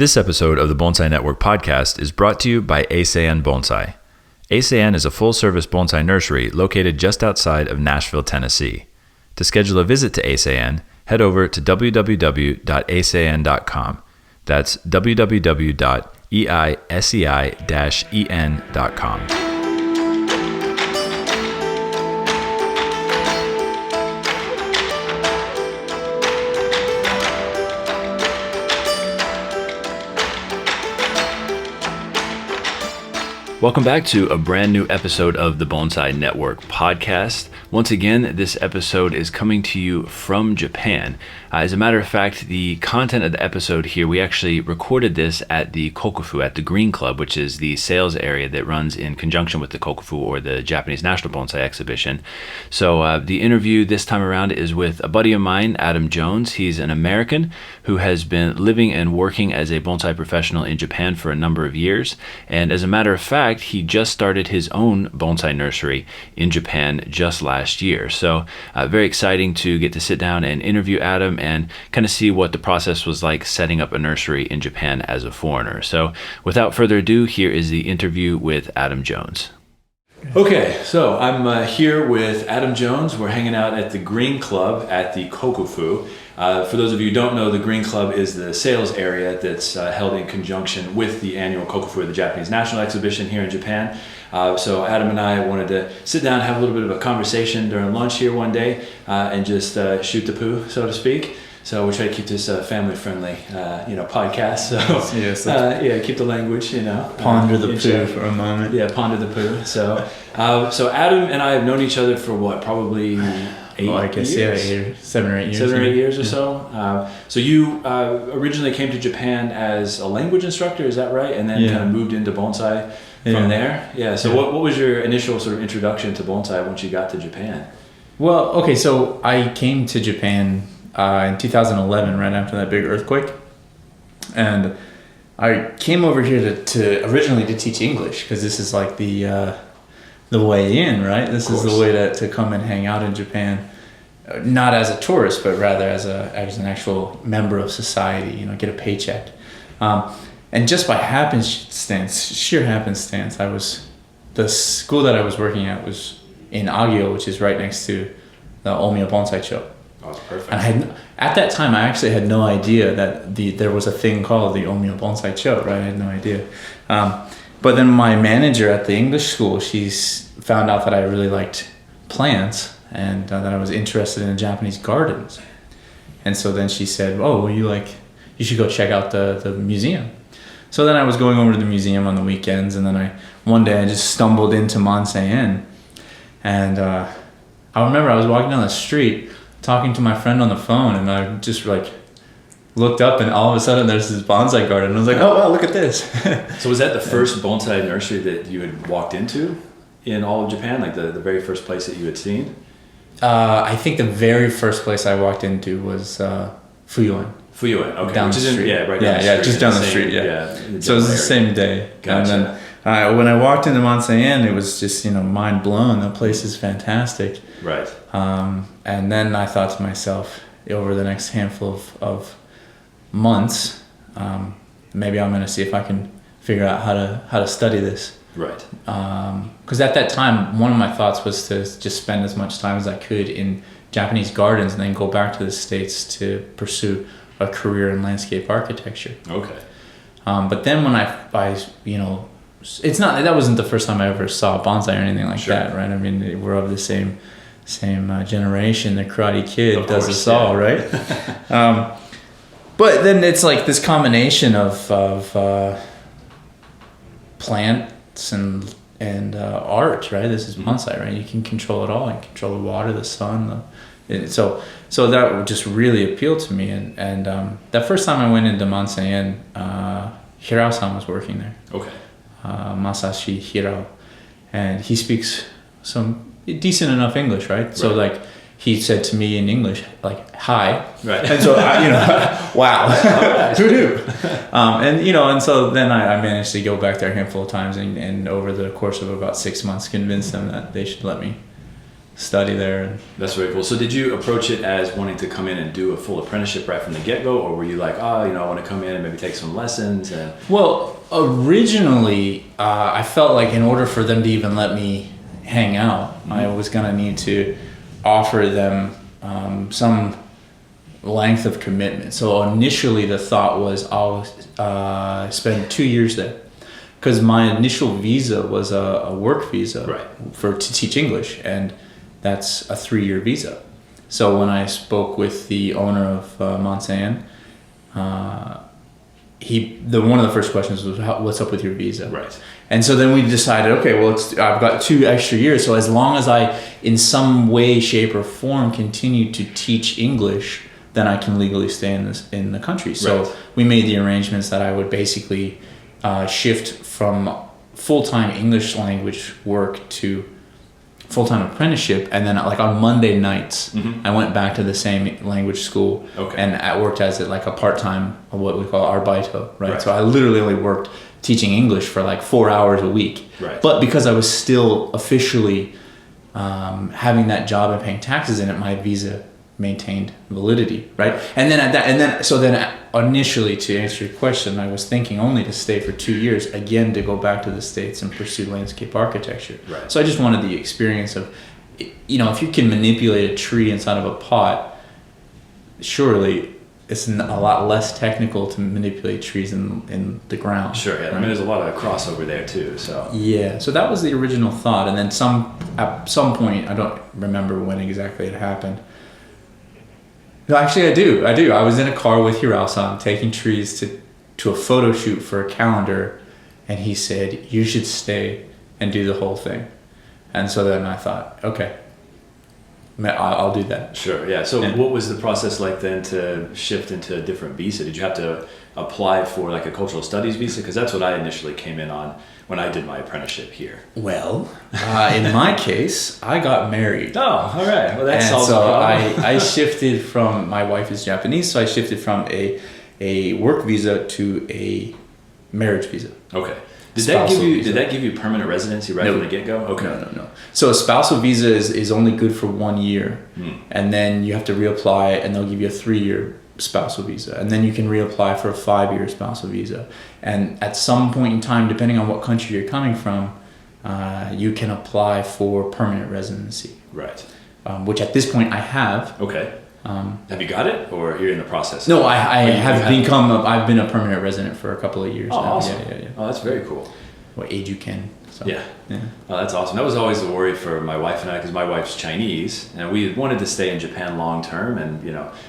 This episode of the Bonsai Network podcast is brought to you by Eisei-en Bonsai. Eisei-en is a full-service bonsai nursery located just outside of Nashville, Tennessee. To schedule a visit to Eisei-en, head over to www.eisei-en.com. That's www.eisei-en.com. Welcome back to a brand new episode of the Bonsai Network podcast. Once again, this episode is coming to you from Japan. As a matter of fact, the content of the episode here, we actually recorded this at the Kokufu, at the Green Club, which is the sales area that runs in conjunction with the Kokufu, or the Japanese National Bonsai Exhibition. So the interview this time around is with a buddy of mine, Adam Jones. He's an American who has been living and working as a bonsai professional in Japan for a number of years. And as a matter of fact, he just started his own bonsai nursery in Japan just last year. So very exciting to get to sit down and interview Adam and kind of see what the process was like setting up a nursery in Japan as a foreigner. So without further ado, here is the interview with Adam Jones. Okay, so I'm here with Adam Jones. We're hanging out at the Green Club at the Kokufu. For those of you who don't know, the Green Club is the sales area that's held in conjunction with the annual Kokufu, the Japanese National Exhibition here in Japan. So Adam and I wanted to sit down and have a little bit of a conversation during lunch here one day and just shoot the poo, so to speak. So we try to keep this family-friendly, podcast. So keep the language, Ponder the poo for a moment. Yeah, ponder the poo. So Adam and I have known each other for what, probably 8 years? 7 or 8 years. 7 or 8 years or so. So you originally came to Japan as a language instructor, is that right? And then kind of moved into bonsai from there? Yeah. So what was your initial sort of introduction to bonsai once you got to Japan? Well, okay, so I came to Japan in 2011, right after that big earthquake. And I came over here to originally to teach English, because this is like the way in, right? This is the way to come and hang out in Japan, not as a tourist, but rather as an actual member of society, get a paycheck. And just by sheer happenstance, the school that I was working at was in Agio, which is right next to the Omiya Bonsai Cho. Oh, perfect. And at that time, I actually had no idea that there was a thing called the Omiya Bonsai Cho, right? I had no idea. But then my manager at the English school, she's found out that I really liked plants and that I was interested in Japanese gardens. And so then she said, "Oh, you should go check out the museum." So then I was going over to the museum on the weekends, and then one day I just stumbled into Mansei-en. And I remember I was walking down the street talking to my friend on the phone, and I just looked up, and all of a sudden there's this bonsai garden. And I was like, "Oh wow, look at this!" So was that the first bonsai nursery that you had walked into in all of Japan, like the very first place that you had seen? I think the very first place I walked into was Fuyuen. Fuyuen, okay. Down the street. Down the street. Just down the street, So it was the same day. Gotcha. And then when I walked into Mansei-en, it was just, mind blown. The place is fantastic. Right. And then I thought to myself, over the next handful of months, maybe I'm going to see if I can figure out how to study this. Right. Because at that time, one of my thoughts was to just spend as much time as I could in Japanese gardens and then go back to the States to pursue a career in landscape architecture. Okay. But then when that wasn't the first time I ever saw bonsai or anything like that, right? I mean, we're of the same generation. The Karate Kid does us all, right? But then it's like this combination of plants and art, right? This is bonsai, right? You can control it all. You can control the water, the sun. So that just really appealed to me. And that first time I went into Mansei-en, Hirao-san was working there. Okay. Masashi Hirao. And he speaks some decent enough English, right? So he said to me in English, "Hi." Right. And so, wow. Who knew? And so then I managed to go back there a handful of times and over the course of about 6 months convince them that they should let me study there. That's very cool. So did you approach it as wanting to come in and do a full apprenticeship right from the get-go, or were you like, I want to come in and maybe take some lessons? Well, originally, I felt like in order for them to even let me hang out, I was going to need to offer them some length of commitment. So initially the thought was I'll spend 2 years there, because my initial visa was a work visa, right, to teach English, and that's a 3-year visa. So when I spoke with the owner of Mansei-en, one of the first questions was, what's up with your visa? Right. And so then we decided, okay, well, I've got 2 extra years, so as long as I, in some way, shape, or form, continue to teach English, then I can legally stay in the country. So right, we made the arrangements that I would basically shift from full-time English language work to full-time apprenticeship, and then like on Monday nights, I went back to the same language school, and I worked as like a part-time, what we call arbeito, right? So I literally only worked teaching English for like 4 hours a week. Right. But because I was still officially having that job and paying taxes in it, my visa maintained validity, right? And then initially, to answer your question, I was thinking only to stay for 2 years, again, to go back to the States and pursue landscape architecture. Right. So I just wanted the experience of, if you can manipulate a tree inside of a pot, surely it's a lot less technical to manipulate trees in the ground. Sure, yeah. Right? I mean, there's a lot of crossover there too, so. Yeah, so that was the original thought. And then at some point, I don't remember when exactly it happened. No, actually, I do. I was in a car with Hirao-san taking trees to a photo shoot for a calendar, and he said, you should stay and do the whole thing. And so then I thought, okay, I'll do that. Sure, yeah. So what was the process like then to shift into a different visa? Did you have to apply for like a cultural studies visa? Because that's what I initially came in on when I did my apprenticeship here. Well, in my case, I got married. Oh, all right. Well, that solves the problem. I shifted from, my wife is Japanese, so I shifted from a work visa to a marriage visa. Okay. Did that give you permanent residency right from the get-go? Okay. No. So a spousal visa is only good for 1 year, and then you have to reapply, and they'll give you a 3-year spousal visa, and then you can reapply for a 5-year spousal visa. And at some point in time, depending on what country you're coming from, you can apply for permanent residency. Right. Which at this point I have. Okay. Have you got it, or you're in the process? No, I've been a permanent resident for a couple of years now. Awesome. Yeah. Oh, that's very cool. What age you can. So, yeah. Oh, that's awesome. That was always a worry for my wife and I, because my wife's Chinese, and we wanted to stay in Japan long term and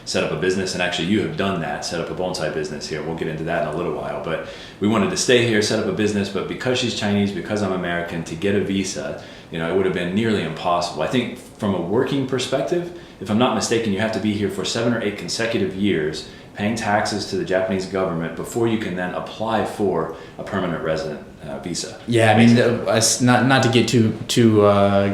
set up a business. And actually, you have done that, set up a bonsai business here. We'll get into that in a little while. But we wanted to stay here, set up a business. But because she's Chinese, because I'm American, to get a visa, it would have been nearly impossible. I think from a working perspective, if I'm not mistaken, you have to be here for 7 or 8 consecutive years, paying taxes to the Japanese government before you can then apply for a permanent resident visa. Yeah, I mean, not to get too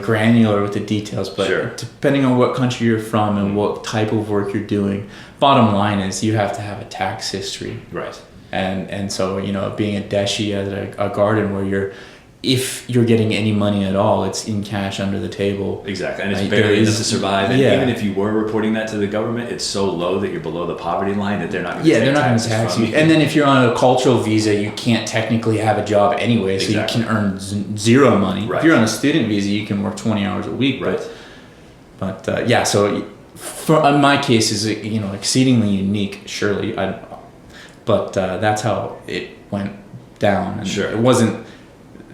granular with the details, but depending on what country you're from and what type of work you're doing, bottom line is you have to have a tax history. Right. And so, being a deshi at a garden where if you're getting any money at all, it's in cash under the table. Exactly, and it's barely enough to survive. And even if you were reporting that to the government, it's so low that you're below the poverty line that they're not going to tax you. And then if you're on a cultural visa, you can't technically have a in anyway, so you can earn zero money. Right. If you're on a student visa, you can work 20 hours a week. Right. But so in my case is exceedingly unique. Surely, but that's how it went down. And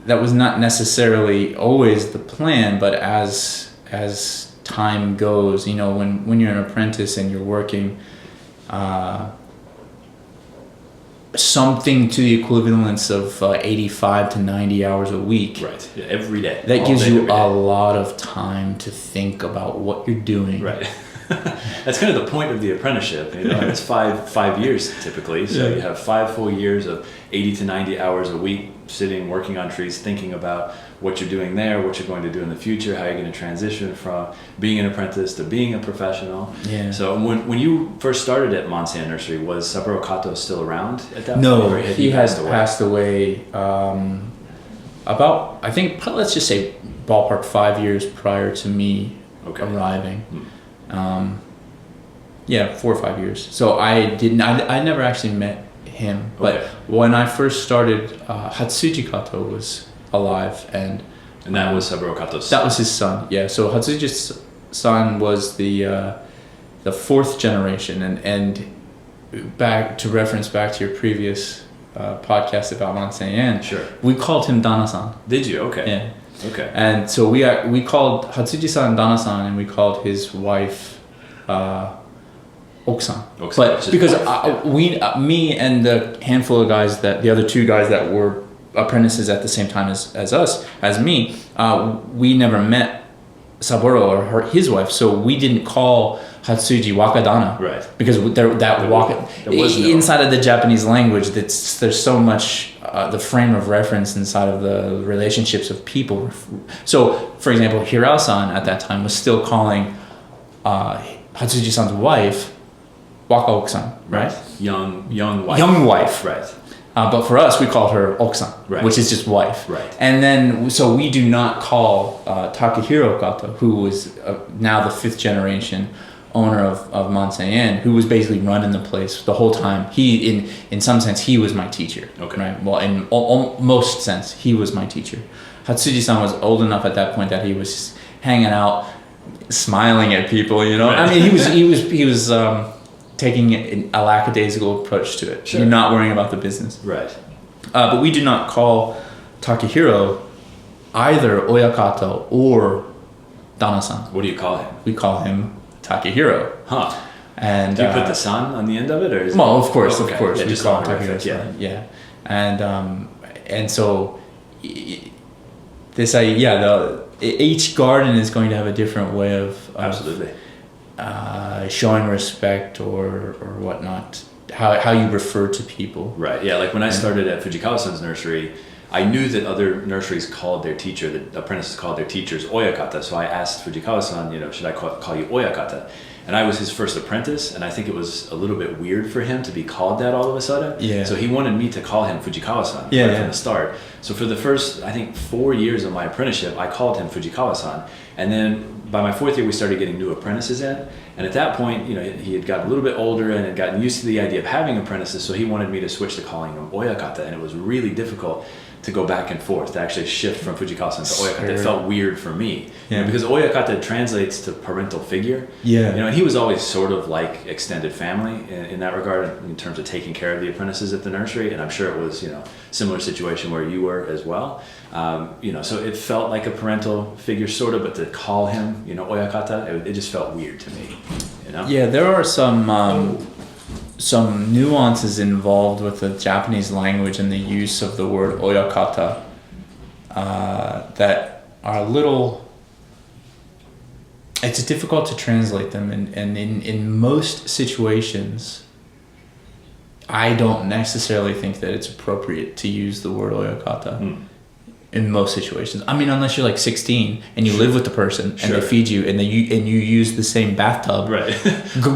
that was not necessarily always the plan, but as time goes, when you're an apprentice and you're working something to the equivalence of 85 to 90 hours a week. Right. Yeah, every day. That gives you a lot of time to think about what you're doing. Right. That's kind of the point of the apprenticeship. It's five years typically. So you have 5 full years of 80 to 90 hours a week sitting, working on trees, thinking about what you're doing there, what you're going to do in the future, how you're going to transition from being an apprentice to being a professional. Yeah. So when you first started at Mansei-en Nursery, was Saburo Kato still around at that point? No, he has passed away about, I think, let's just say ballpark 5 years prior to me arriving. Yeah, 4 or 5 years. So I never actually met him, but when I first started, Hatsuji Kato was alive, and that was Saburo Kato's son. That was his son. Yeah. So Hatsuji's son was the fourth generation, and back to reference back to your previous podcast about Mansei-en. Sure. We called him Dana-san. Did you? Okay. Yeah. Okay. And so we called Hatsuji-san Dana-san, and we called his wife Okusan. But because me and the handful of guys the other two guys that were apprentices at the same time as me, we never met Saburo or his wife, so we didn't call Hatsuji Wakadana, right? Because inside of the Japanese language, there's so much the frame of reference inside of the relationships of people. So, for example, Hirao-san at that time was still calling Hatsuji-san's wife Waka Okusan, right? Young wife. Young wife, right? But for us, we call her Okusan, right, which is just wife. Right. And then, so we do not call Takahiro Kato, who was now the 5th generation owner of Mansei-en, who was basically running the place the whole time. He, in some sense, he was my teacher. Okay. Right. Well, in most sense, he was my teacher. Hatsuji-san was old enough at that point that he was hanging out, smiling at people. You know, right. I mean, he was taking a lackadaisical approach to it. Sure. You're not worrying about the business. Right. But we do not call Takahiro either Oyakata or Dana-san. What do you call him? We call him Takahiro. Huh. And do you put the san on the end of it, or is well, of course, okay. Of course. Yeah, we just call him Takahiro. Yeah. And so each garden is going to have a different way of absolutely showing respect or whatnot, how you refer to people. Right. Yeah. Like when I started at Fujikawa-san's nursery, I knew that other nurseries called their teacher, the apprentices called their teachers Oyakata. So I asked Fujikawa-san, should I call you Oyakata? And I was his first apprentice, and I think it was a little bit weird for him to be called that all of a sudden. Yeah. So he wanted me to call him Fujikawa-san from the start. So for the first, I think, 4 years of my apprenticeship, I called him Fujikawa-san. And then by my 4th year, we started getting new apprentices in. And at that point, he had gotten a little bit older and had gotten used to the idea of having apprentices. So he wanted me to switch to calling him Oyakata. And it was really difficult to go back and forth, to actually shift from Fujikawa-san to Oyakata. It felt weird for me. Because Oyakata translates to parental figure. Yeah. And he was always sort of like extended family in that regard, in terms of taking care of the apprentices at the nursery. And I'm sure it was, similar situation where you were as well. So it felt like a parental figure sort of, but to call him, Oyakata, it just felt weird to me, Yeah, there are some nuances involved with the Japanese language and the use of the word Oyakata that are a little... It's difficult to translate them, and in most situations, I don't necessarily think that it's appropriate to use the word Oyakata in most situations. I mean, unless you're like 16 and you live with the person and they feed you and you use the same bathtub, right?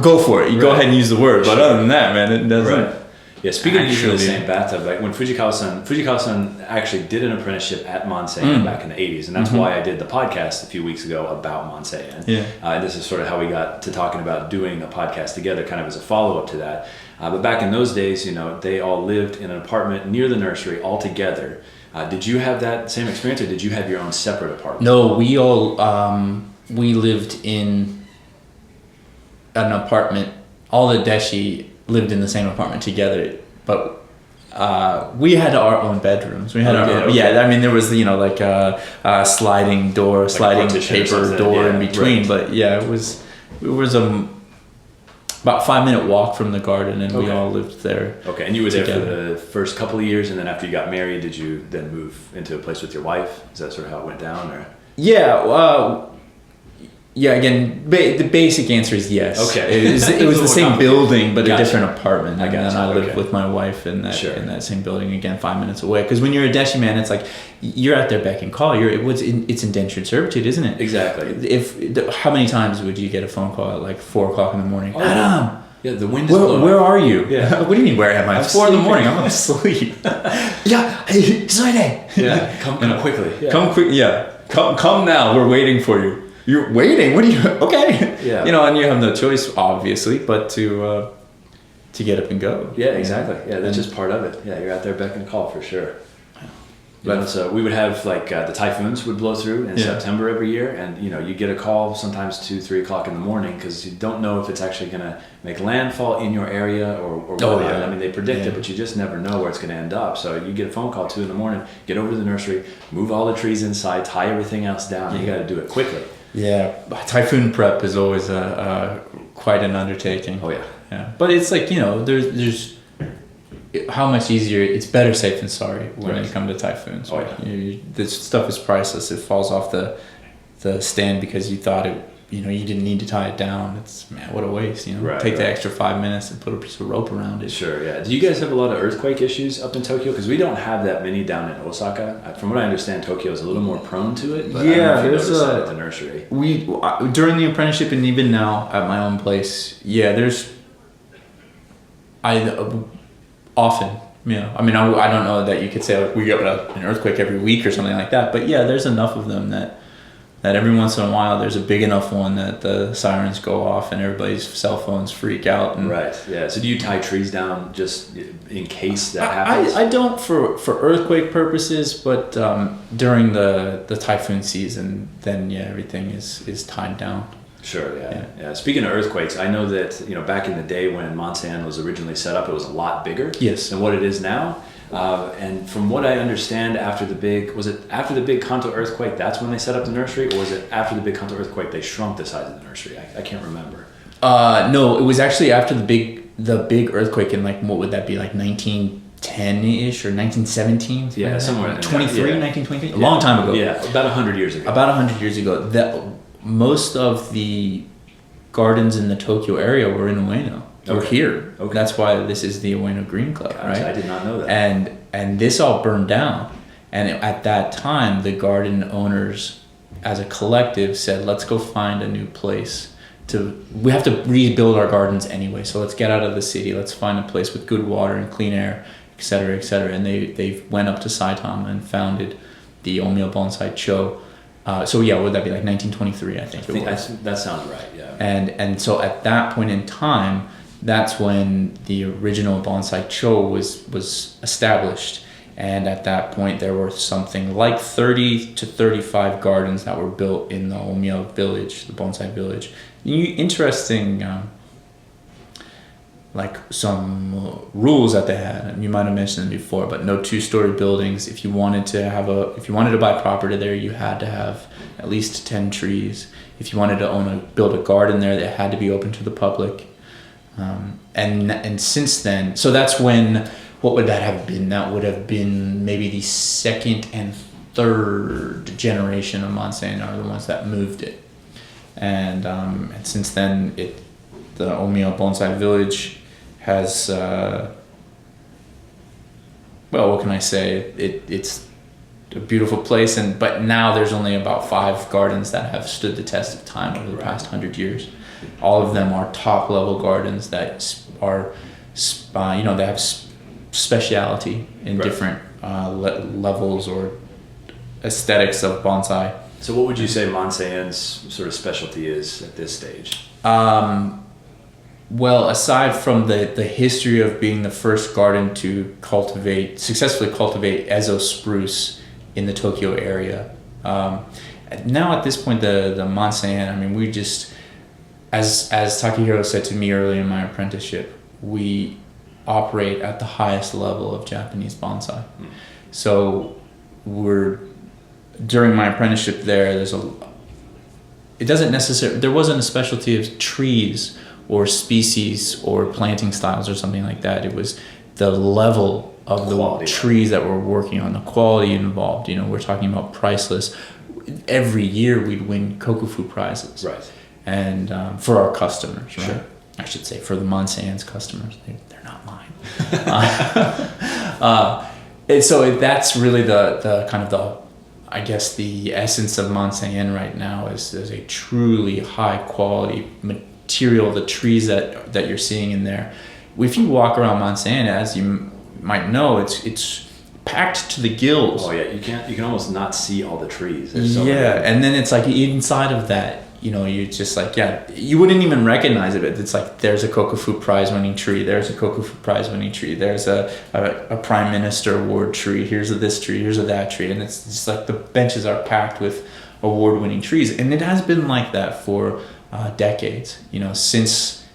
go for it. You go ahead and use the word. But other than that, man, it doesn't. Right. Yeah, speaking of using the same bathtub, like when Fujikawa-san actually did an apprenticeship at Mansei-en back in the 80s, and that's why I did the podcast a few weeks ago about Mansei-en. Yeah. And this is sort of how we got to talking about doing a podcast together, kind of as a follow-up to that. But back in those days, they all lived in an apartment near the nursery all together. Did you have that same experience, or did you have your own separate apartment? No, we all we lived in an apartment. All the deshi lived in the same apartment together, but we had our own bedrooms. We had I mean, there was like a sliding door, sliding paper door in between. Right. But yeah, it was about 5-minute walk from the garden, and we all lived there. Okay, and you were there for the first couple of years, and then after you got married, did you then move into a place with your wife? Is that sort of how it went down, or? Yeah, again, the basic answer is yes. Okay. It was the same building, but a different apartment. And then I lived with my wife in that Sure. in that same building, again, 5 minutes away. Because when you're a deshi man, it's like you're at their beck and call. It's indentured servitude, isn't it? Exactly. How many times would you get a phone call at like 4 o'clock in the morning? Oh, Adam! Yeah, the wind is blowing. Where are you? Yeah. What do you mean, where am I? It's 4 in the morning. I'm asleep. Yeah, come quickly. Yeah. Come quick. Yeah. Come now. We're waiting for you. you're waiting. What are you? Okay. Yeah. You know, and you have no choice, obviously, but to get up and go. Yeah, exactly. Yeah, that's just part of it. Yeah, you're out there beck and call for sure. But so we would have like the typhoons would blow through in September every year, and you know you get a call sometimes 2-3 o'clock in the morning because you don't know if it's actually going to make landfall in your area or whatnot. I mean they predict it, but you just never know where it's going to end up. So you get a phone call 2 in the morning, get over to the nursery, move all the trees inside, tie everything else down. You got to do it quickly. Yeah, typhoon prep is always quite an undertaking. Oh yeah, yeah. But it's like there's how much easier. It's better safe than sorry when you come to typhoons. Right? Oh, yeah. This stuff is priceless. It falls off the stand because you thought you didn't need to tie it down. It's what a waste. Take the extra 5 minutes and put a piece of rope around it. Sure. Yeah. Do you guys have a lot of earthquake issues up in Tokyo? Because we don't have that many down in Osaka. From what I understand, Tokyo is a little more prone to it. But I don't know if you noticed that at the nursery. During the apprenticeship and even now at my own place. Yeah, often, I mean, I don't know that you could say like we get an earthquake every week or something like that, but yeah, there's enough of them that every once in a while there's a big enough one that the sirens go off and everybody's cell phones freak out. Right. Yeah. So do you tie trees down just in case that happens? I don't for earthquake purposes, but during the typhoon season, then everything is tied down. Sure, yeah. Speaking of earthquakes, I know that back in the day when Mansei-en was originally set up, it was a lot bigger than what it is now. And from what I understand, after the big Kanto earthquake, that's when they set up the nursery, or was it after the big Kanto earthquake they shrunk the size of the nursery? I can't remember. No, it was actually after the big earthquake in like what would that be, like 1910-ish or 1917? Yeah, somewhere. 1923. A long time ago. Yeah, about 100 years ago. About 100 years ago. That most of the gardens in the Tokyo area were in Ueno. Or here. Okay. That's why this is the Ueno Green Club, right? I did not know that. And this all burned down. And at that time, the garden owners, as a collective, said, let's go find a new place. We have to rebuild our gardens anyway, so let's get out of the city. Let's find a place with good water and clean air, et cetera, et cetera. And they went up to Saitama and founded the Omiya Bonsai-Cho. So yeah, would that be like 1923? I think it was. That sounds right. Yeah. And so at that point in time, that's when the original Bonsai-Cho was established. And at that point, there were something like 30 to 35 gardens that were built in the Omiya village, the bonsai village. Interesting, like some rules that they had, and you might have mentioned them before, but no 2-story buildings. If you wanted to buy property there, you had to have at least 10 trees. If you wanted to build a garden there, it had to be open to the public. And since then, so that's when, what would that have been? That would have been maybe the second and third generation of Mansei-en are the ones that moved it. And since then, the Omiya Bonsai Village has, what can I say? It's a beautiful place, but now there's only about 5 gardens that have stood the test of time over the past 100 years. All of them are top level gardens that are, they have speciality in different levels or aesthetics of bonsai. So what would you say Mansei-en's sort of specialty is at this stage? Well, aside from the history of being the first garden to successfully cultivate Ezo spruce in the Tokyo area, now at this point the Mansei-en, I mean, we just, as Takahiro said to me early in my apprenticeship, we operate at the highest level of Japanese bonsai. So during my apprenticeship there, there wasn't a specialty of trees or species or planting styles or something like that. It was the level of the trees that we're working on, the quality involved. We're talking about priceless. Every year we'd win Kokufu prizes. Right. And for our customers, right? Sure. I should say for the Mansei-en's customers. They're not mine. And so that's really the kind of the essence of Mansei-en right now is a truly high quality material. The trees that you're seeing in there, if you walk around Mansei-en, as you might know, it's packed to the gills. Oh yeah, you can almost not see all the trees. There's so Yeah, many. and then it's like inside of that, you know, you're just like, yeah, you wouldn't even recognize it. It's like, there's a Kokofu Prize winning tree. There's a Kokofu Prize winning tree. There's a Prime Minister award tree. Here's a this tree. Here's a that tree. And it's just like the benches are packed with award winning trees. And it has been like that for decades, you know, since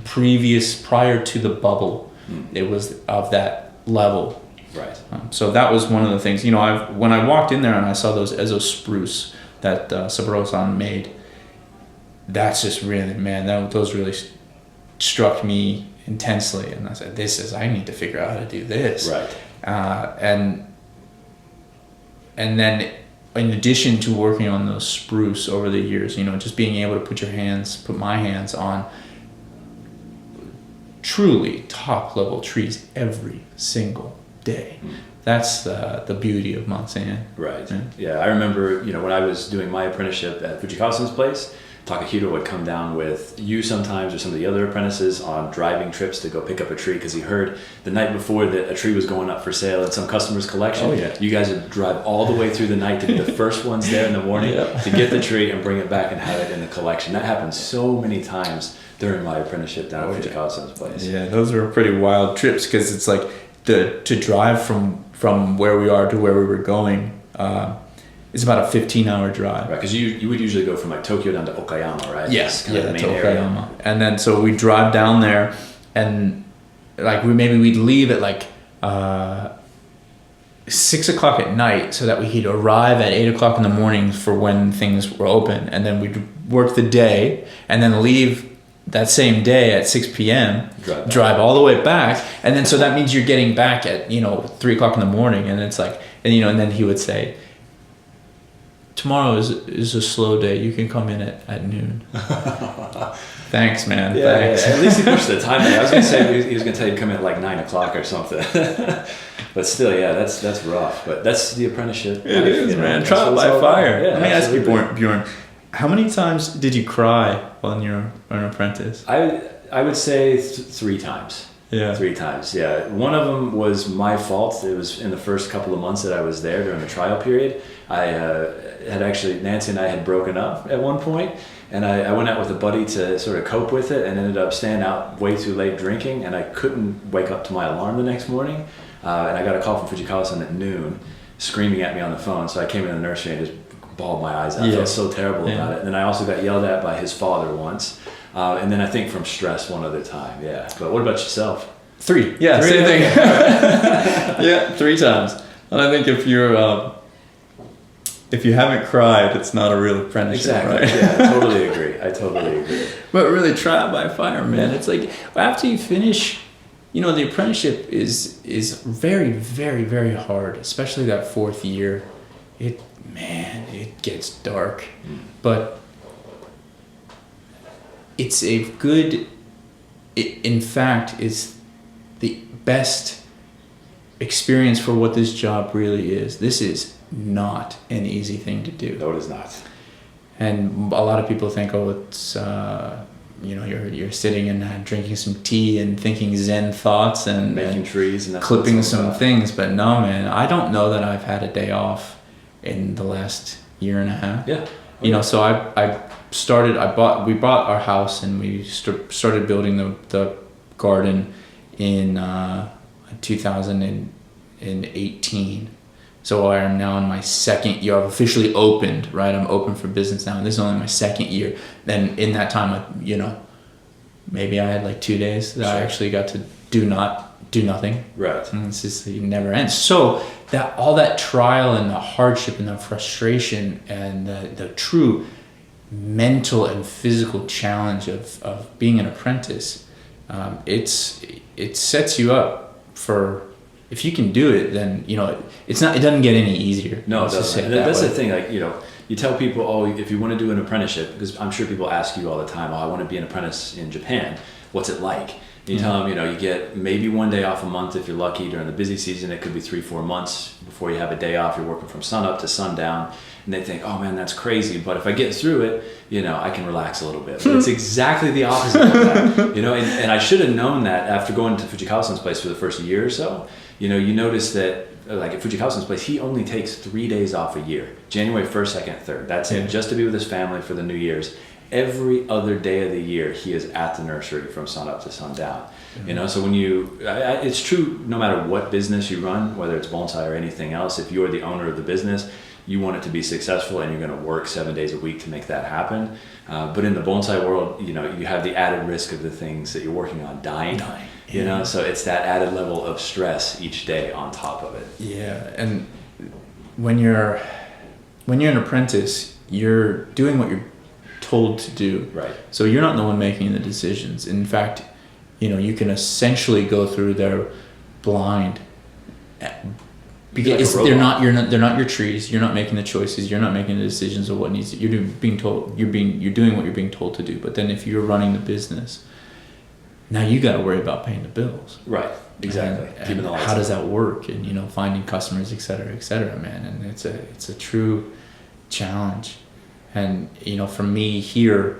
prior to the bubble, it was of that level. Right. So that was one of the things, you know, when I walked in there and I saw those Ezo spruce that Saburo-san made, that's just really, man, those really struck me intensely. And I said, I need to figure out how to do this. Right. And then in addition to working on those spruce over the years, you know, just being able to put my hands on truly top level trees every single day. That's the beauty of Mansei-en. Right. Yeah, I remember, you know, when I was doing my apprenticeship at Fujikawa-san's place, Takahiro would come down with you sometimes or some of the other apprentices on driving trips to go pick up a tree because he heard the night before that a tree was going up for sale in some customer's collection. Oh, yeah. You guys would drive all the way through the night to be the first ones there in the morning to get the tree and bring it back and have it in the collection. That happened so many times during my apprenticeship down at Fujikawa-san's place. Yeah, those were pretty wild trips because it's like to drive from where we are to where we were going. It's about a 15-hour drive. Right, because you would usually go from like Tokyo down to Okayama, right? Yes, kind of the main to Okayama. area. And then so we drive down there, and like we'd leave at like 6 o'clock at night so that we could arrive at 8 o'clock in the morning for when things were open, and then we'd work the day and then leave that same day at 6 p.m. drive all the way back, and then so that means you're getting back at 3 o'clock in the morning, and it's like, and then he would say, tomorrow is a slow day, you can come in at noon. Thanks, man. Thanks. Yeah, at least he pushed the time. I was gonna say he was gonna tell you to come in at like 9 o'clock or something. But still, yeah, that's rough. But that's the apprenticeship. It is, man. Trial by fire. Yeah, let me ask you, Bjorn, how many times did you cry when you were an apprentice? I would say 3 times. Yeah. 3 times, yeah. One of them was my fault. It was in the first couple of months that I was there during the trial period. Nancy and I had broken up at one point, and I went out with a buddy to sort of cope with it, and ended up staying out way too late drinking, and I couldn't wake up to my alarm the next morning. And I got a call from Fujikawa-san at noon, screaming at me on the phone, so I came in the nursery and just bawled my eyes out. I felt so terrible about it. And then I also got yelled at by his father once. And then I think from stress one other time, yeah. But what about yourself? 3. Yeah, 3, same thing. Yeah, 3 times. And I think if you haven't cried, it's not a real apprenticeship, exactly. right? Yeah, I totally agree. But really, trial by fire, man. Yeah. It's like after you finish, the apprenticeship is very, very, very hard, especially that 4th year. It gets dark, but it's in fact, it's the best experience for what this job really is. This is not an easy thing to do. No, it is not. And a lot of people think, it's you're sitting and drinking some tea and thinking Zen thoughts and making trees and clipping some things. But no, man, I don't know that I've had a day off in the last year and a half. Yeah. So we bought our house and we started building the garden in 2018. So I am now in my 2nd year. I've officially opened, right? I'm open for business now, and this is only my 2nd year. Then in that time, maybe I had like 2 days that I actually got to do nothing. Right. And it's just, it never ends. So that all that trial and the hardship and the frustration and the true mental and physical challenge of being an apprentice, it sets you up for. If you can do it, then it doesn't get any easier. No, it doesn't. That's the thing. Like you tell people, if you want to do an apprenticeship, because I'm sure people ask you all the time, I want to be an apprentice in Japan. What's it like? And you tell them, you get maybe 1 day off a month if you're lucky. During the busy season, it could be 3-4 months before you have a day off. You're working from sun up to sundown, and they think, oh man, that's crazy. But if I get through it, I can relax a little bit. But it's exactly the opposite of that. And I should have known that after going to Fujikawa-san's place for the first year or so. you notice that like at Fujikawa-san's place, he only takes 3 days off a year, January 1st, 2nd, 3rd. That's it, just to be with his family for the New Year's. Every other day of the year, he is at the nursery from sun up to sundown. So when it's true no matter what business you run, whether it's bonsai or anything else, if you're the owner of the business, you want it to be successful and you're going to work 7 days a week to make that happen. But in the bonsai world, you have the added risk of the things that you're working on dying. So it's that added level of stress each day on top of it. Yeah, and when you're an apprentice, you're doing what you're told to do. Right. So you're not the one making the decisions. In fact, you can essentially go through there blind. Because they're not your trees. You're not making the choices. You're not making the decisions of what needs to. You're doing what you're being told to do. But then if you're running the business, now you got to worry about paying the bills. Right. Exactly. And how does that work? And finding customers, et cetera, man. And it's a true challenge. And for me here,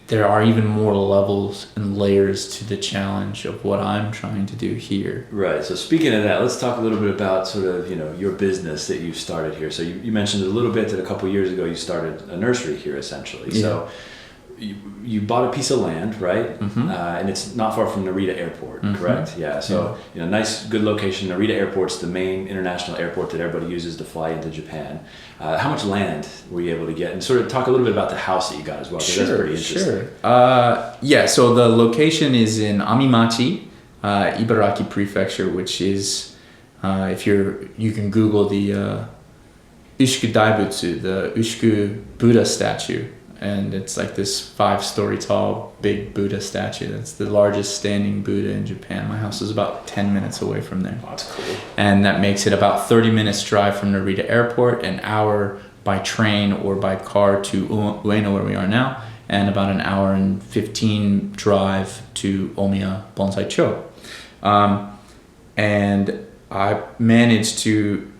there are even more levels and layers to the challenge of what I'm trying to do here. Right. So speaking of that, let's talk a little bit about sort of, your business that you've started here. So you mentioned a little bit that a couple of years ago you started a nursery here essentially. Yeah. So you bought a piece of land, right? Mm-hmm. And it's not far from Narita Airport, correct? Yeah. So, nice, good location. Narita Airport's the main international airport that everybody uses to fly into Japan. How much land were you able to get? And sort of talk a little bit about the house that you got as well, because that's pretty interesting. Sure. So the location is in Amimachi, Ibaraki Prefecture, which is, you can Google the Ushiku Daibutsu, the Ushiku Buddha statue. And it's like this 5-story tall big Buddha statue. That's the largest standing Buddha in Japan. My house is about 10 minutes away from there. Oh, that's cool. And that makes it about 30 minutes drive from Narita Airport, an hour by train or by car to Ueno, where we are now, and about an hour and 15 drive to Omiya Bonsai-Cho. And I managed to,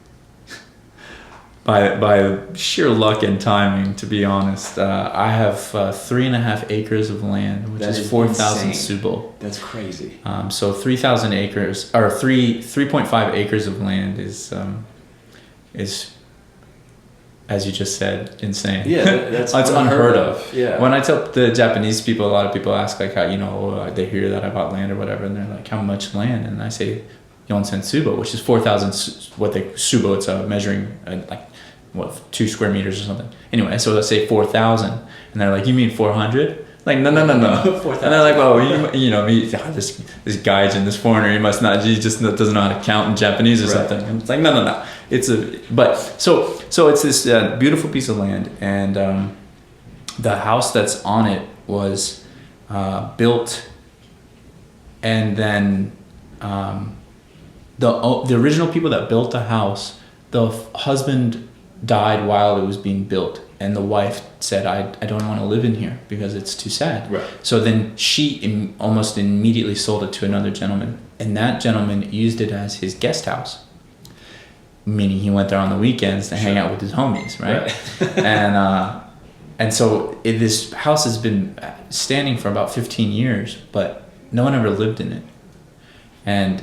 by sheer luck and timing, to be honest, I have 3.5 acres of land, which is 4,000 tsubo. That's crazy. So 3,000 acres, or 3.5 acres of land is, as you just said, insane. Yeah, that's it's unheard of. Yeah. When I tell the Japanese people, a lot of people ask like how they hear that I bought land or whatever, and they're like, how much land? And I say, Yonsen tsubo, which is 4,000 tsubo. It's measuring 2 square meters or something. Anyway, so let's say 4,000, and they're like, you mean 400? Like, no. 4,000. And they're like, well, this guy's in this foreigner, he just doesn't know how to count in Japanese or something. And it's like, no. So it's this beautiful piece of land, and the house that's on it was built, and then the original people that built the house, the husband died while it was being built, and the wife said, I don't want to live in here because it's too sad. Right. So then she almost immediately sold it to another gentleman, and that gentleman used it as his guest house, meaning he went there on the weekends to hang out with his homies, right? And so this house has been standing for about 15 years, but no one ever lived in it. And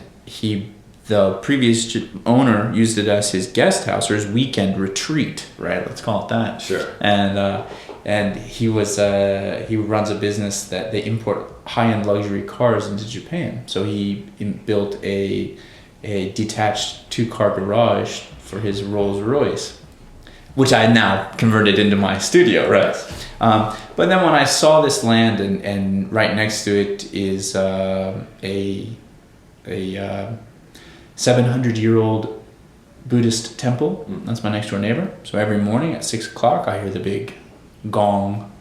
the previous owner used it as his guest house or his weekend retreat, right? Let's call it that. Sure. And he runs a business that they import high-end luxury cars into Japan. So he built a detached 2-car garage for his Rolls Royce, which I now converted into my studio, right? But then when I saw this land and right next to it is a 700-year-old Buddhist temple. That's my next door neighbor. So every morning at 6 o'clock, I hear the big gong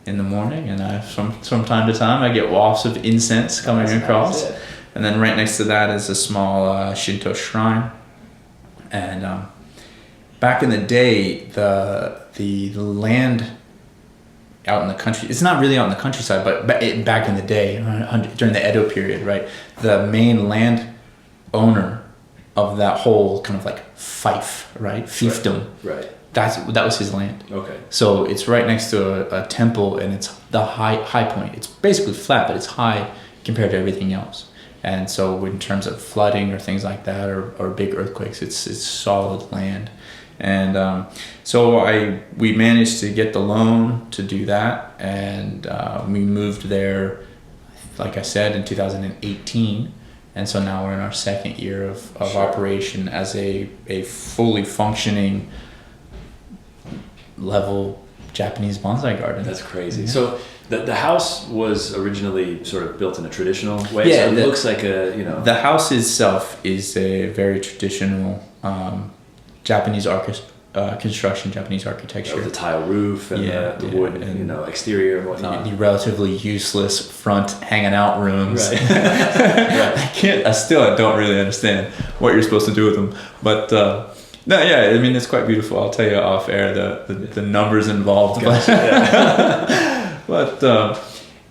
in the morning, and from time to time I get wafts of incense coming across. Nice, yeah. And then right next to that is a small Shinto shrine. And back in the day, the land out in the country, it's not really out in the countryside, but back in the day, during the Edo period, right, the main land owner of that whole kind of like fief, right, fiefdom, right. That was his land. Okay. So it's right next to a temple, and it's the high point. It's basically flat, but it's high compared to everything else. And so in terms of flooding or things like that, or big earthquakes, it's solid land. And so we managed to get the loan to do that, and we moved there, like I said, in 2018. And so now we're in our second year of operation as a fully functioning level Japanese bonsai garden. That's crazy. Yeah. So the house was originally sort of built in a traditional way. Yeah, so it looks like a, you know. The house itself is a very traditional Japanese construction, Japanese architecture. The tile roof and the wood, and, you know, exterior and whatnot. The relatively useless front hanging out rooms. Right. I still don't really understand what you're supposed to do with them. But no, yeah, I mean, it's quite beautiful. I'll tell you off air the numbers involved. Gotcha, But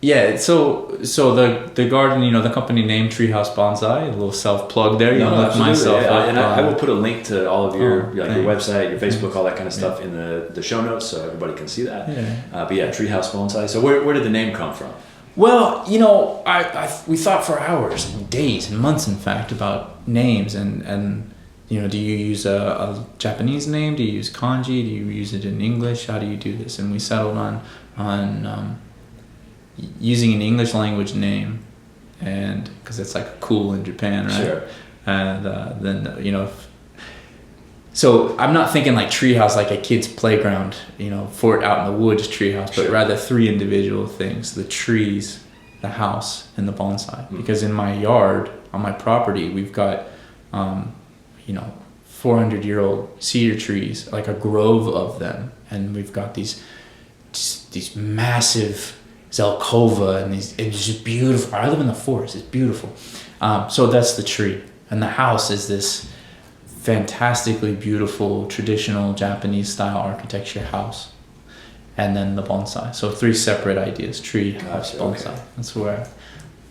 yeah, so the garden, you know, the company name Treehouse Bonsai, a little self plug there. You look myself up. And I will put a link to all of your your website, your Facebook, all that kind of stuff in the show notes, so everybody can see that. Yeah. But yeah, Treehouse Bonsai. So where did the name come from? Well, you know, we thought for hours and days and months, in fact, about names and you know, do you use a Japanese name? Do you use kanji? Do you use it in English? How do you do this? And we settled on using an English language name, and because it's like cool in Japan, right? Sure. And then, you know, so I'm not thinking like treehouse like a kid's playground, you know, fort out in the woods treehouse, but rather three individual things: the trees, the house, and the bonsai. Because in my yard, on my property, we've got 400-year-old cedar trees, like a grove of them, and we've got these massive Zelkova, and it's just beautiful. I live in the forest. It's beautiful. So that's the tree, and the house is this fantastically beautiful traditional Japanese style architecture house, and then the bonsai. So three separate ideas: tree, house, bonsai. Okay. That's where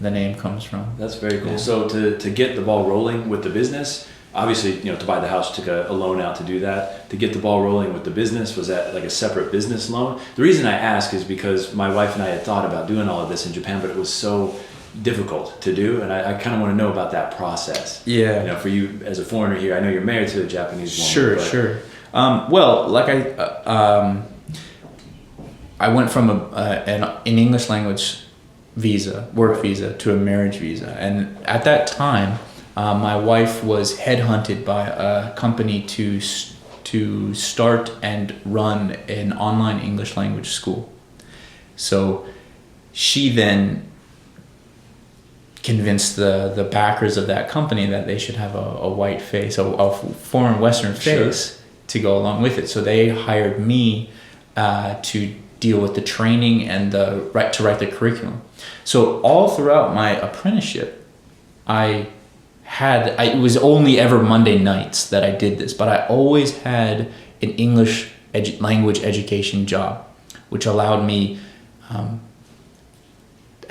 the name comes from. That's very cool. Yeah. So to get the ball rolling with the business, obviously, you know, to buy the house, took a loan out to do that. To get the ball rolling with the business, was that like a separate business loan? The reason I ask is because my wife and I had thought about doing all of this in Japan, but it was so difficult to do, and I kind of want to know about that process. Yeah. You know, for you as a foreigner here, I know you're married to a Japanese woman. Sure. Well, like I went from an English language visa, work visa, to a marriage visa, and at that time, my wife was headhunted by a company to start and run an online English language school. So she then convinced the backers of that company that they should have a white face, a foreign Western face, to go along with it. So they hired me to deal with the training and to write the curriculum. So all throughout my apprenticeship, it was only ever Monday nights that I did this, but I always had an English language education job, which allowed me a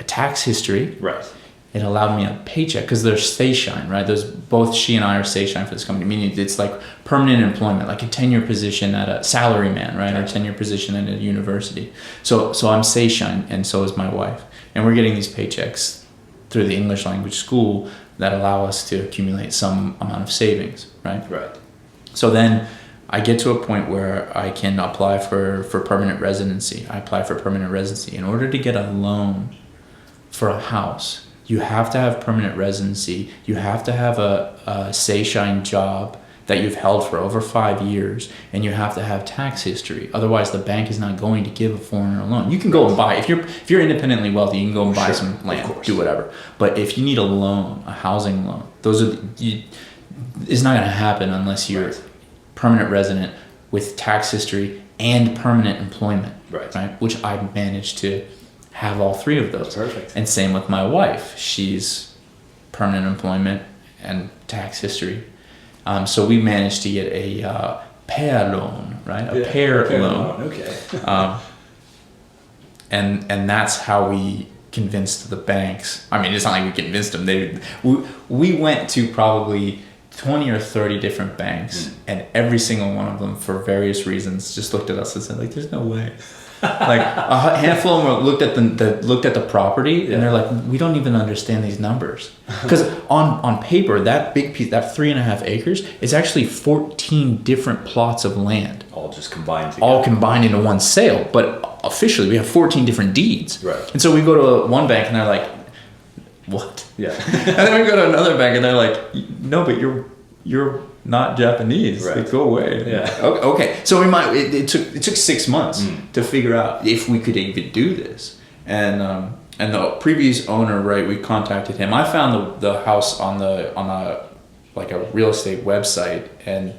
tax history. Right. It allowed me a paycheck because they're Eisei-en, right? Both she and I are Eisei-en for this company, meaning it's like permanent employment, like a tenure position at a salaryman, right? Or tenure position at a university. So I'm Eisei-en, and so is my wife. And we're getting these paychecks through the English language school that allow us to accumulate some amount of savings, right? Right. So then I get to a point where I can apply for permanent residency. I apply for permanent residency. In order to get a loan for a house, you have to have permanent residency. You have to have a Eisei-en job that you've held for over 5 years, and you have to have tax history. Otherwise, the bank is not going to give a foreigner a loan. You can go and buy, if you're independently wealthy, you can go and buy some land, do whatever. But if you need a loan, a housing loan, it's not going to happen unless you're permanent resident with tax history and permanent employment, right? Which I managed to have all three of those. Perfect. And same with my wife. She's permanent employment and tax history. So we managed to get a pair loan, right? A pair loan. Okay. And that's how we convinced the banks. I mean, it's not like we convinced them. We went to probably 20 or 30 different banks, and every single one of them, for various reasons, just looked at us and said, like, there's no way. Like a handful of them looked at the property, and they're like, we don't even understand these numbers. Because on paper, that big piece, that 3.5 acres, is actually 14 different plots of land. All just combined together. All combined into one sale. But officially, we have 14 different deeds. Right. And so we go to one bank, and they're like, what? Yeah. And then we go to another bank, and they're like, no, but you're not Japanese. Right. Like, go away. Yeah. Okay. So it took 6 months to figure out if we could even do this. And the previous owner, right, we contacted him. I found the house on a real estate website, and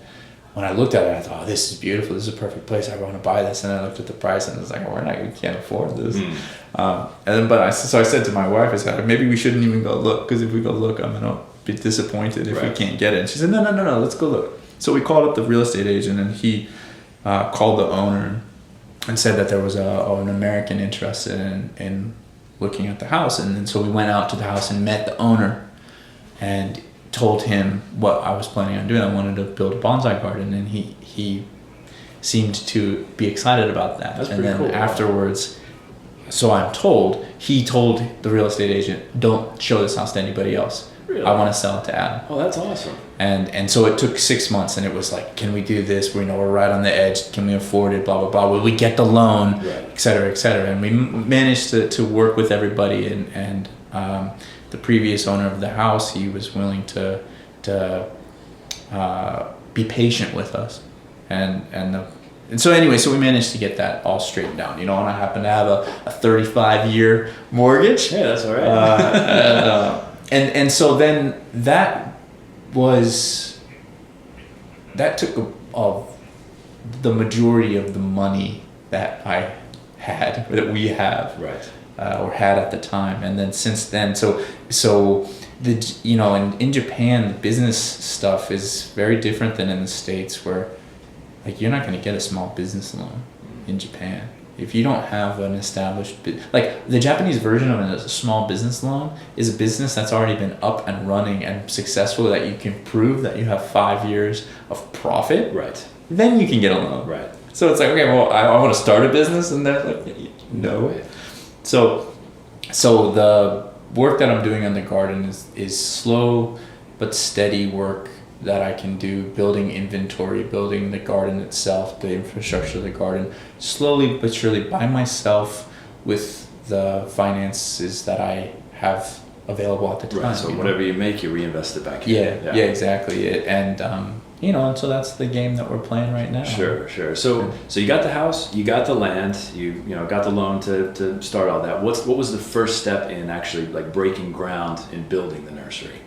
when I looked at it, I thought, oh, this is beautiful. This is a perfect place. I want to buy this. And I looked at the price, and I was like, we can't afford this. So I said to my wife, I said, maybe we shouldn't even go look, because if we go look, I'm gonna be disappointed if we can't get it. And she said, no, let's go look. So we called up the real estate agent, and he called the owner and said that there was an American interested in looking at the house. And then so we went out to the house and met the owner and told him what I was planning on doing. I wanted to build a bonsai garden, and he seemed to be excited about that. That's and pretty then cool. Afterwards, so I'm told, he told the real estate agent, don't show this house to anybody else. Really? I want to sell it to Adam. Oh, that's awesome. And so it took 6 months, and it was like, can we do this? We're right on the edge. Can we afford it? Blah, blah, blah. Will we get the loan? Right. Et cetera, et cetera. And we managed to work with everybody, and the previous owner of the house, he was willing to be patient with us. And so anyway, so we managed to get that all straightened out, and I happen to have a 35-year mortgage. Yeah, that's all right. And so then that took the majority of the money that we have, Right. Or had at the time. And then since then, so in Japan, the business stuff is very different than in the States, where like you're not going to get a small business loan in Japan if you don't have an established like the Japanese version of a small business loan is a business that's already been up and running and successful, that you can prove that you have 5 years of profit. Right. Then you can get a loan. Right. So it's like, okay, well, I want to start a business, and they're like, no. So the work that I'm doing on the garden is slow but steady work that I can do, building inventory, building the garden itself, the infrastructure of the garden, slowly but surely by myself, with the finances that I have available at the time. Right. So whatever you make, you reinvest it back in. Yeah, exactly. And and so that's the game that we're playing right now. Sure. So you got the house, you got the land, you got the loan to start all that. What was the first step in actually like breaking ground in building the nursery?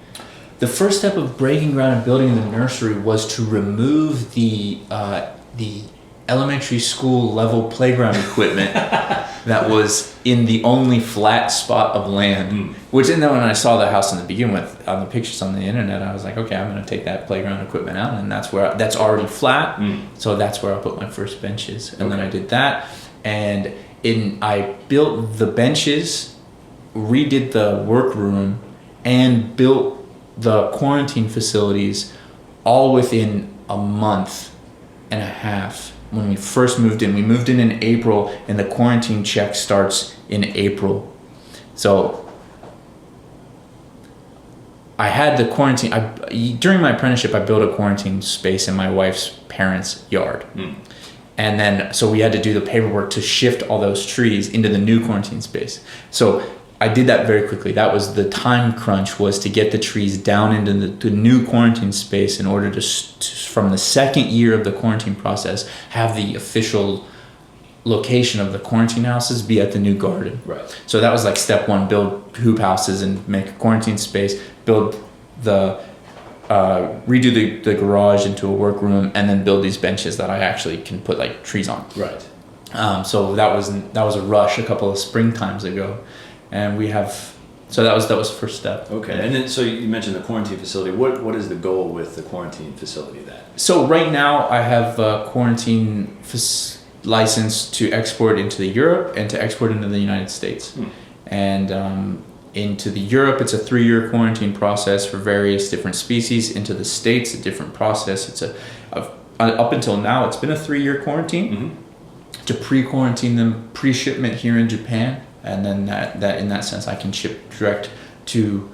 The first step of breaking ground and building the nursery was to remove the elementary school level playground equipment that was in the only flat spot of land. Which, and then when I saw the house in the beginning with on the pictures on the internet, I was like, okay, I'm going to take that playground equipment out, and that's already flat. So that's where I'll put my first benches. And then I did that, and I built the benches, redid the workroom, and built the quarantine facilities all within a month and a half. When we first moved in, we moved in April, and the quarantine check starts in April. So I had the quarantine. During my apprenticeship, I built a quarantine space in my wife's parents' yard. And then, so we had to do the paperwork to shift all those trees into the new quarantine space. So I did that very quickly. That was the time crunch, was to get the trees down into the new quarantine space in order to, from the second year of the quarantine process, have the official location of the quarantine houses be at the new garden. Right. So that was like step one: build hoop houses and make a quarantine space, build redo the garage into a workroom, and then build these benches that I actually can put like trees on. Right. So that was a rush a couple of springtimes ago. And so that was the first step. Okay. And then, so you mentioned the quarantine facility. What is the goal with the quarantine facility then? So right now I have a quarantine license to export into Europe and to export into the United States. And into the Europe, it's a 3-year quarantine process for various different species. Into the States, a different process. It's up until now, it's been a 3-year quarantine. to pre-quarantine them, pre-shipment here in Japan, and then that in that sense I can ship direct to.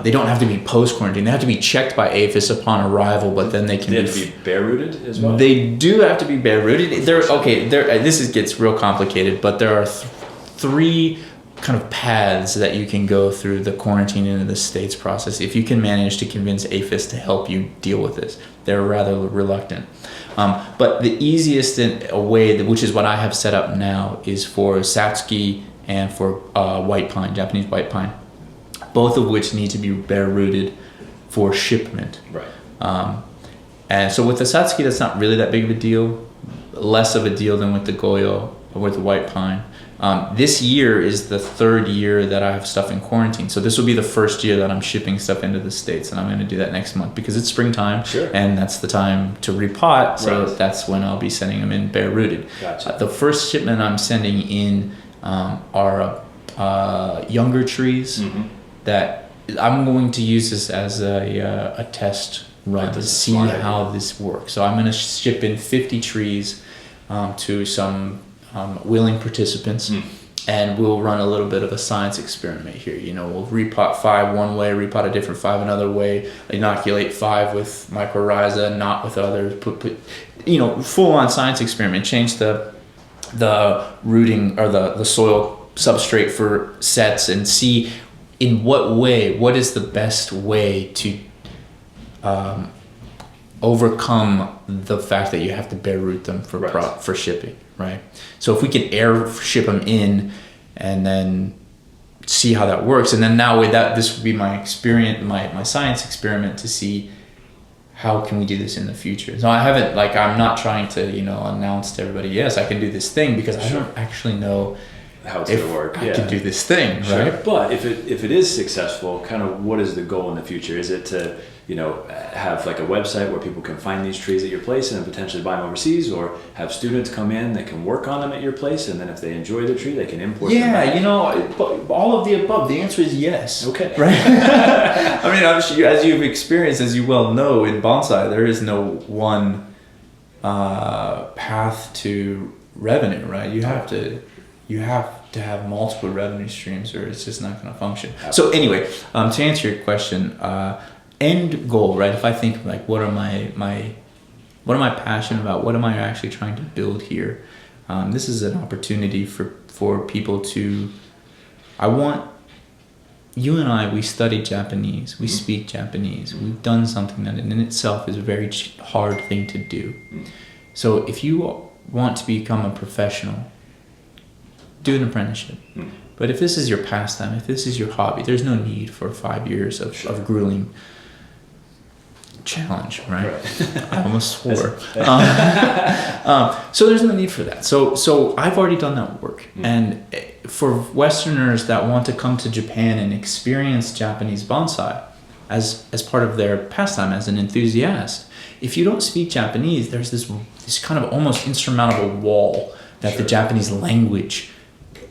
They don't have to be post-quarantine. They have to be checked by APHIS upon arrival, but then they can have to be bare rooted as well? They do have to be bare rooted. This gets real complicated, but there are three kind of paths that you can go through the quarantine into the States process if you can manage to convince APHIS to help you deal with this. They're rather reluctant. But the easiest way, which is what I have set up now, is for Satsuki and for white pine, Japanese white pine. Both of which need to be bare rooted for shipment. Right. And so with the Satsuki, that's not really that big of a deal. Less of a deal than with the Goyo or with the white pine. This year is the third year that I have stuff in quarantine. So this will be the first year that I'm shipping stuff into the States, and I'm going to do that next month because it's springtime. Sure. And that's the time to repot. So right. that's when I'll be sending them in bare rooted. Gotcha. The first shipment I'm sending in are younger trees. Mm-hmm. That I'm going to use this as a test run to see how this works. So I'm going to ship in 50 trees to some willing participants, and we'll run a little bit of a science experiment here. We'll repot 5 one way, repot a different 5 another way, inoculate 5 with mycorrhiza, not with others. Put full on science experiment. Change the rooting or the soil substrate for sets and see. In what is the best way to overcome the fact that you have to bare root them for shipping, right? So if we can air ship them in and then see how that works, and then now with that, this would be my experience, my science experiment to see how can we do this in the future. So I'm not trying to announce to everybody, yes, I can do this thing, because I don't actually know how it's going to work. I can do this thing, sure. Right? But if it is successful, kind of what is the goal in the future? Is it to have like a website where people can find these trees at your place and then potentially buy them overseas, or have students come in that can work on them at your place, and then if they enjoy the tree, they can import them back? All of the above. The answer is yes. Okay. Right? I mean, I'm sure, as you've experienced, as you well know, in bonsai, there is no one path to revenue, right? You have to have multiple revenue streams, or it's just not going to function. So anyway, to answer your question, end goal, right? If I think like, what am I passionate about? What am I actually trying to build here? This is an opportunity for people to. I want you and I. We study Japanese. We speak Japanese. We've done something that in itself is a very hard thing to do. So if you want to become a professional, do an apprenticeship. But if this is your pastime, if this is your hobby, there's no need for 5 years of grueling challenge, right? I almost swore. So there's no need for that. So I've already done that work. And for Westerners that want to come to Japan and experience Japanese bonsai as part of their pastime, as an enthusiast, if you don't speak Japanese, there's this kind of almost insurmountable wall that the Japanese language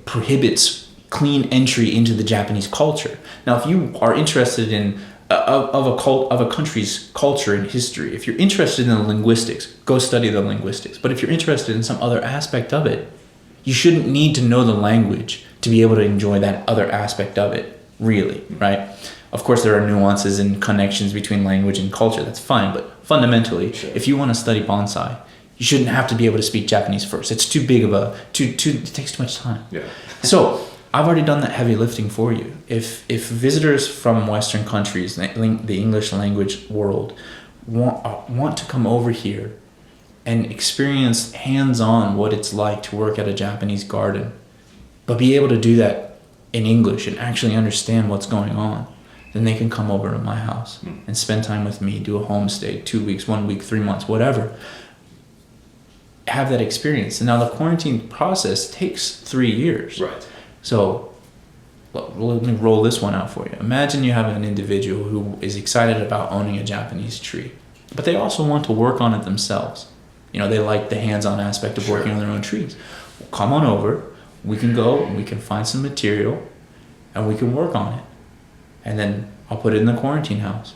prohibits clean entry into the Japanese culture. Now, if you are interested in of a country's culture and history, if you're interested in the linguistics, go study the linguistics. But if you're interested in some other aspect of it, you shouldn't need to know the language to be able to enjoy that other aspect of it, really, right? Of course, there are nuances and connections between language and culture. That's fine, but fundamentally, if you want to study bonsai, you shouldn't have to be able to speak Japanese first. It's too big of it takes too much time. Yeah. So I've already done that heavy lifting for you. If visitors from Western countries, the English language world, want to come over here and experience hands-on what it's like to work at a Japanese garden, but be able to do that in English and actually understand what's going on, then they can come over to my house and spend time with me, do a homestay, 2 weeks, 1 week, 3 months, whatever. Have that experience. And now the quarantine process takes 3 years. Right. So let me roll this one out for you. Imagine you have an individual who is excited about owning a Japanese tree, but they also want to work on it themselves. They like the hands-on aspect of working on their own trees. Well, come on over. We can go and we can find some material and we can work on it. And then I'll put it in the quarantine house.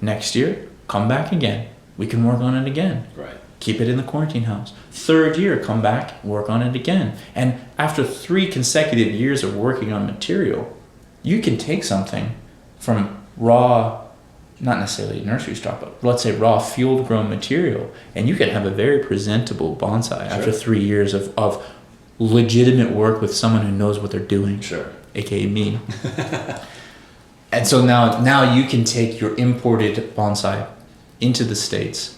Next year, come back again. We can work on it again. Right. keep it in the quarantine house. Third year, come back, work on it again. And after 3 consecutive years of working on material, you can take something from raw, not necessarily nursery stock, but let's say raw field grown material, and you can have a very presentable bonsai after 3 years of legitimate work with someone who knows what they're doing. Sure. AKA me. And so now you can take your imported bonsai into the States.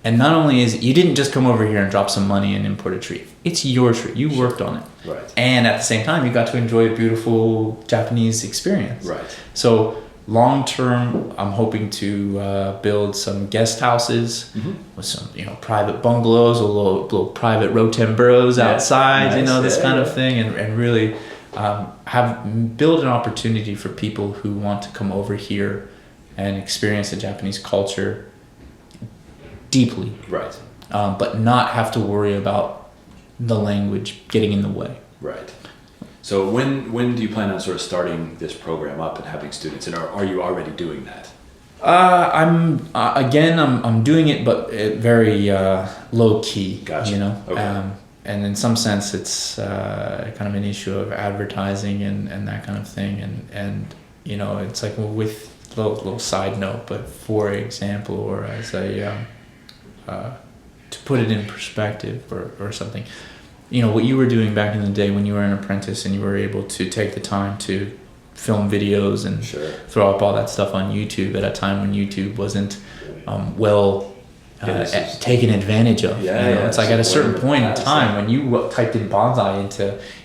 And not only is you didn't just come over here and drop some money and import a tree. It's your tree. You worked on it. Right. And at the same time, you got to enjoy a beautiful Japanese experience. Right. So long term, I'm hoping to build some guest houses with some, private bungalows, a little private rotemburos outside, nice. This kind of thing, and really build an opportunity for people who want to come over here and experience the Japanese culture deeply. Right. But not have to worry about the language getting in the way. Right. So when do you plan on sort of starting this program up and having students, and are you already doing that? I'm doing it, but very low key. Gotcha. Okay. And in some sense, it's kind of an issue of advertising and that kind of thing. And it's like with little side note, but for example, or as a to put it in perspective or something, what you were doing back in the day when you were an apprentice and you were able to take the time to film videos and throw up all that stuff on YouTube at a time when YouTube wasn't taken advantage of. It's like at a certain point in time when you typed in bonsai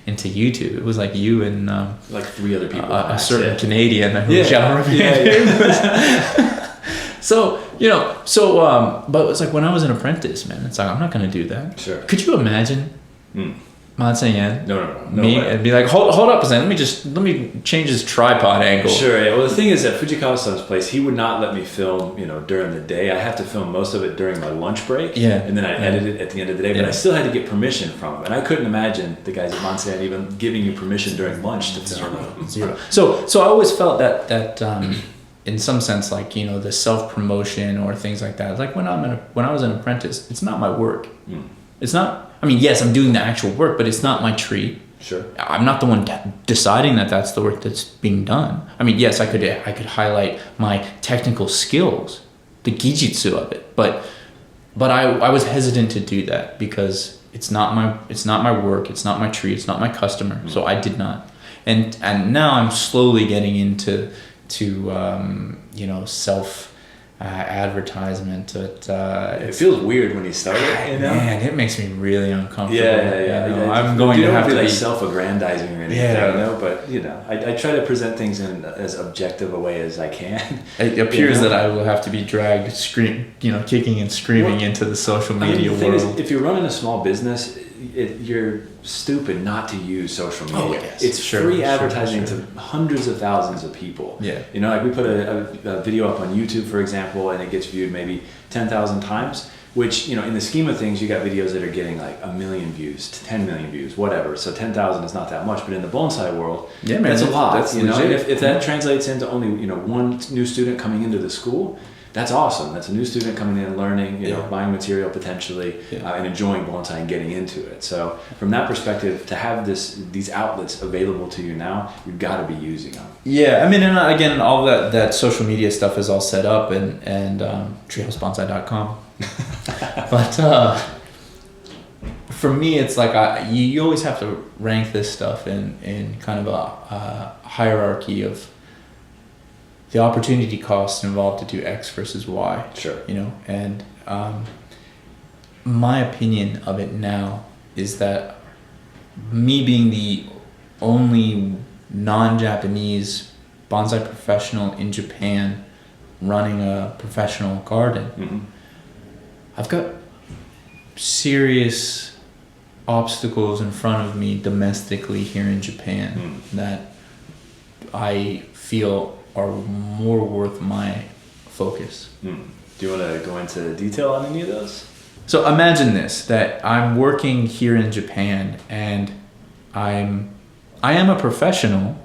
into YouTube, it was like you and like 3 other people, a certain Canadian who shall remain. So but it's like when I was an apprentice, man, it's like I'm not going to do that. Sure. Could you imagine Mansei-en? No me way. and be like, hold up a second, let me change this tripod angle. Sure. Yeah. Well, the thing is, at Fujikawa-san's place, he would not let me film, during the day. I have to film most of it during my lunch break. Yeah. And then I edit it at the end of the day. But I still had to get permission from him, and I couldn't imagine the guys at Mansei-en even giving you permission during lunch to film. Zero. So I always felt that in some sense, like the self promotion or things like that. Like when I was an apprentice, it's not my work. It's not. I mean, yes, I'm doing the actual work, but it's not my tree. Sure. I'm not the one deciding that that's the work that's being done. I mean, yes, I could highlight my technical skills, the gijitsu of it, but I was hesitant to do that because it's not my work, it's not my tree, it's not my customer. So I did not. And now I'm slowly getting into self advertisement. It feels weird when you start it. Man, it makes me really uncomfortable. Yeah. I'm going to have to be self-aggrandizing or anything. But I try to present things in as objective a way as I can. It appears that I will have to be dragged, kicking and screaming into the social media world. Is, if you're running a small business, you're stupid not to use social media. Oh, yes. It's free advertising to hundreds of thousands of people. Yeah. Like we put a video up on YouTube, for example, and it gets viewed maybe 10,000 times, which, in the scheme of things, you got videos that are getting like 1 million views, 10 million views, whatever. So 10,000 is not that much, but in the bonsai world, that's a lot. That's legit. If that translates into only, one new student coming into the school, that's awesome. That's a new student coming in, learning, buying material potentially, and enjoying bonsai and getting into it. So from that perspective, to have these outlets available to you now, you've got to be using them. Yeah, I mean, and again, all that social media stuff is all set up and treehousebonsai.com. But for me, it's like you always have to rank this stuff in kind of a hierarchy of the opportunity costs involved to do X versus Y. Sure. And my opinion of it now is that me being the only non-Japanese bonsai professional in Japan running a professional garden, I've got serious obstacles in front of me domestically here in Japan that I feel are more worth my focus. Do you want to go into detail on any of those? So imagine this, that I'm working here in Japan and I am a professional.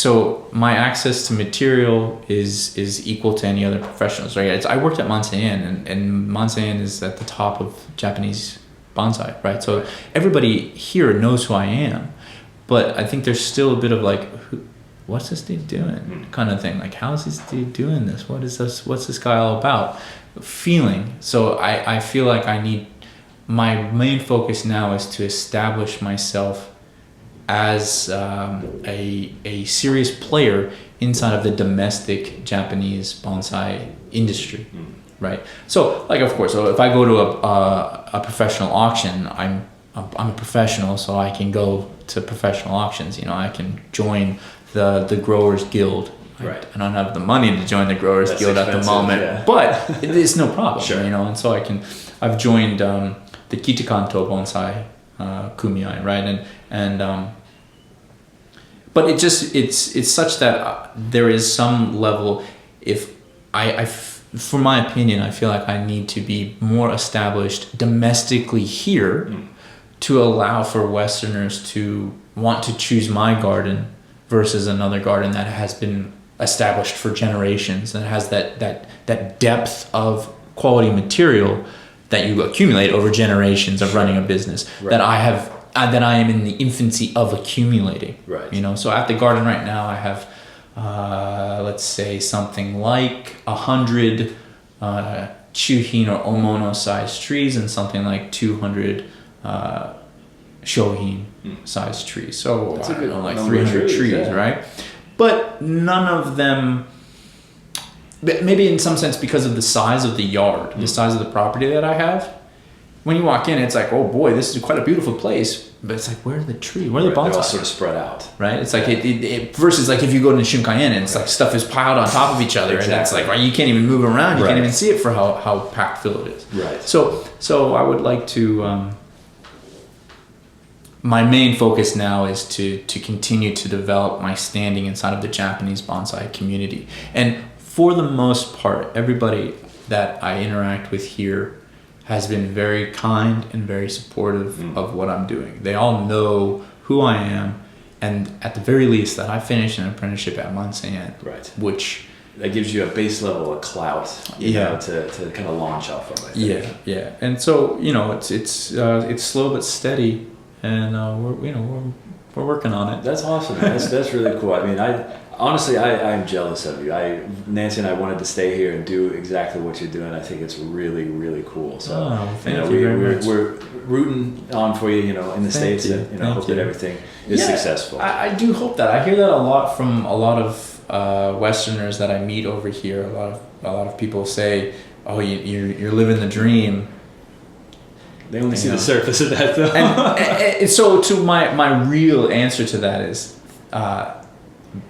so my access to material is equal to any other professionals, right? I worked at Mansei-en, and Mansei-en is at the top of Japanese bonsai, right? So everybody here knows who I am, but I think there's still a bit of like, what's this dude doing kind of thing? Like, how is this dude doing this? What's this guy all about? Feeling. So I feel like my main focus now is to establish myself as a serious player inside of the domestic Japanese bonsai industry, right? So, like, of course, so if I go to a professional auction, I'm a professional, so I can go to professional auctions. I can join the Growers Guild. Right. I don't have the money to join the Growers Guild at the moment, but it's no problem. Sure. And so I've joined the Kitakanto Bonsai Kumiai, right? And but it's such that there is some level. If for my opinion, I feel like I need to be more established domestically here to allow for Westerners to want to choose my garden versus another garden that has been established for generations and has that depth of quality material that you accumulate over generations of running a business that I am in the infancy of accumulating. Right. So at the garden right now I have let's say something like 100 chuhin or omono sized trees and something like 200 shohin sized trees. So that's a good like 300 trees, right? But none of them, maybe in some sense because of the size of the yard, the size of the property that I have. When you walk in, it's like, oh boy, this is quite a beautiful place. But it's like, where's the tree? Where are the bonsai? They're all sort of spread out. Right? It's like, it versus like if you go to Shunkaien and it's like stuff is piled on top of each other. Exactly. And it's like, right, you can't even move around. You can't even see it for how packed full it is. Right. So I would like to... my main focus now is to continue to develop my standing inside of the Japanese bonsai community. And for the most part, everybody that I interact with here has been very kind and very supportive of what I'm doing. They all know who I am, and at the very least that I finished an apprenticeship at Mansei-en. Right. Which... that gives you a base level of clout, you know, to kind of launch off of, I think. Yeah. And so, it's slow but steady. And we're working on it. That's awesome, man. That's really cool. I mean, I'm jealous of you. Nancy and I wanted to stay here and do exactly what you're doing. I think it's really, really cool. So thank you very much. We're rooting on for you, in the States, and hope that everything is successful. I do hope that. I hear that a lot from a lot of Westerners that I meet over here. A lot of people say, "Oh, you're living the dream." They only see the surface of that, though. and so, to my real answer to that is,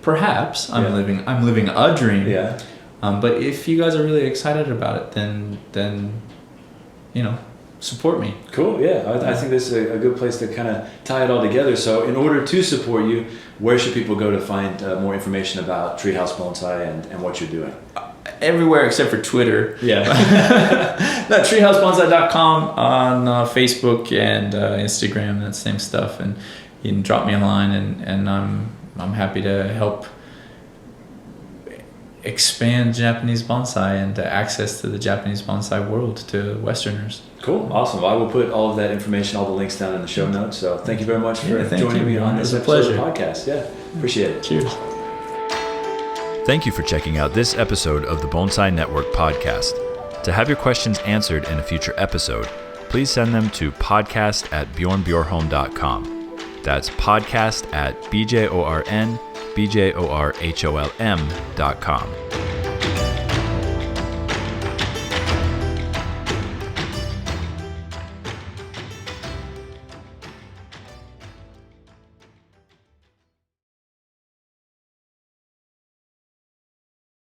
perhaps I'm living a dream. Yeah. But if you guys are really excited about it, then support me. Cool. Yeah, I think this is a good place to kind of tie it all together. So, in order to support you, where should people go to find more information about Treehouse Bonsai and what you're doing? Everywhere except for Twitter. Yeah. treehousebonsai.com on Facebook and Instagram, that same stuff. And you can drop me a line, and I'm happy to help expand Japanese bonsai and access to the Japanese bonsai world to Westerners. Cool. Awesome. Well, I will put all of that information, all the links down in the show notes. So thank you very much for joining me on this episode of the podcast. Yeah. Appreciate it. Cheers. Thank you for checking out this episode of the Bonsai Network podcast. To have your questions answered in a future episode, please send them to podcast@bjornbjorholm.com. That's podcast@bjornbjorholm.com.